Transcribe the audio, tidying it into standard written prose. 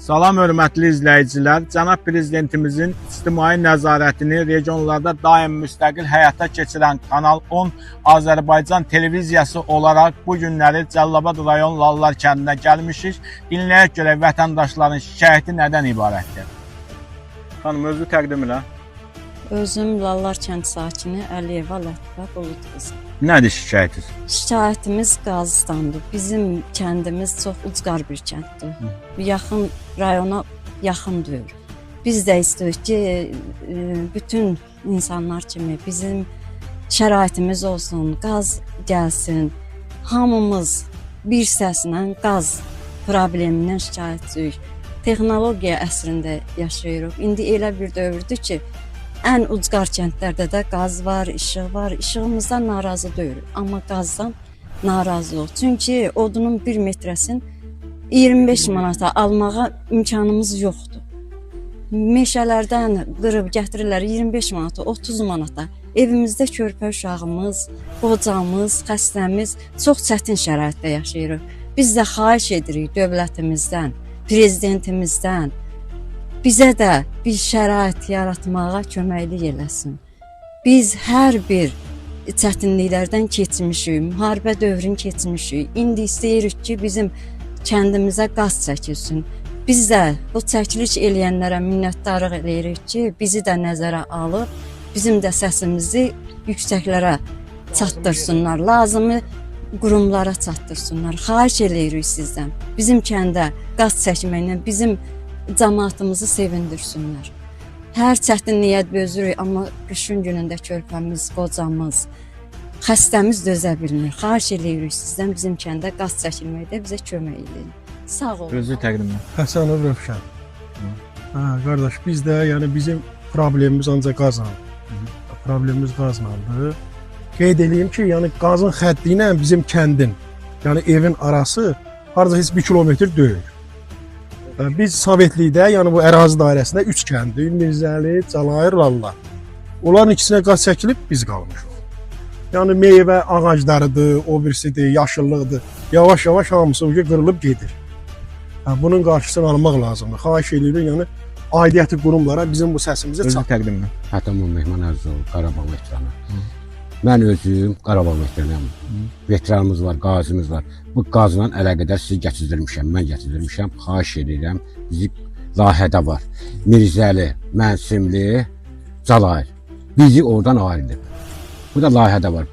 Salam hörmətli izləyicilər, Cənab Prezidentimizin ictimai nəzarətini regionlarda daim müstəqil həyata keçirən Kanal 10 Azərbaycan televiziyası olaraq bu günləri Cəlilabad rayon Lallar kəndinə gəlmişik. Dinləyək görək vətəndaşların şikayəti nədən ibarətdir? Xanım, özü təqdim elə. Özüm Lallar kənd sakini Əliyeva Lətifə Bulud qızı. Nədir şikayətiniz? Şikayətimiz qazdandır. Bizim kəndimiz çox ucqar bir kənddir. Yaxın rayona yaxın deyil. Biz də istəyirik ki, bütün insanlar kimi bizim şəraitimiz olsun, qaz gəlsin. Hamımız bir səslə qaz problemindən şikayətçiyik. Texnologiya əsrində yaşayırıq. İndi elə bir dövrdür ki, ən ucqar kəndlərdə də qaz var, işıq var. İşığımızdan narazı deyilik, amma qazdan narazıyıq. Çünki odunun 1 metrəsini 25 manata almağa imkanımız yoxdur. Meşələrdən qırıb gətirirlər 25 manata, 30 manata. Evimizdə körpə uşağımız, qocamız, xəstəmiz çox çətin şəraitdə yaşayırıq. Biz də xahiş edirik dövlətimizdən, prezidentimizdən, bizə də bir şərait yaratmağa köməklik eləsin. Biz hər bir çətinliklərdən keçmişik, müharibə dövrünü keçmişik. İndi istəyirik ki, bizim kəndimizə qaz çəkilsin. Biz də bu çəkiliş eləyənlərə minnətdarlıq eləyirik ki, bizi də nəzərə alıb, bizim də səsimizi yüksəklərə çatdırsınlar, lazımı qurumlara çatdırsınlar. Xahiş eləyirik sizdən. Bizim kəndə qaz çəkməklə bizim cəmaatımızı sevindirsinlər. Hər çətinliyə dözürük, amma qışın günündə körpəmiz, qocamız, xəstəmiz dözə bilmir. Xahiş eləyirik sizdən bizim kəndə qaz çəkilməkdə bizə kömək edin. Sağ olun. Özü təqdim elə. Həsənov Rövşən. Qardaş, bizdə yəni bizim problemimiz ancaq qazla. Problemimiz qazlandı. Qeyd edeyim ki, yəni qazın xətti ilə bizim kəndin, yəni evin arası harca heç 1 kilometr deyil. Biz Sovetlikdə, yəni bu ərazi dairəsində 3 kəndi, Mirzəli, Cəlayir, Lallar. Onların ikisinə qaz çəkilib biz qalmışıq. Yəni meyvə ağaclarıdır, o birisidir, yaşıllıqdır. Yavaş-yavaş hamısı qırılıb gedir. Bunun qarşısını almaq lazımdır. Xahiş edirik, yəni aidiyyəti qurumlara bizim bu səsimizi Özü çatdırın. təqdim elə. Hətamon Mehman Əzizov, Qarabağ veteranı. Mən özüm Qarabağ veteranıyam. Veteranımız var, qazimiz var. Bu qazla əlaqədar sizi gətirdirmişəm, mən gətirdirmişəm. Xahiş edirəm, bizi layihədə var. Mirzəli, Mənsimli, Cəlayir. Bizi oradan ayırdı. Bu da layihədə var.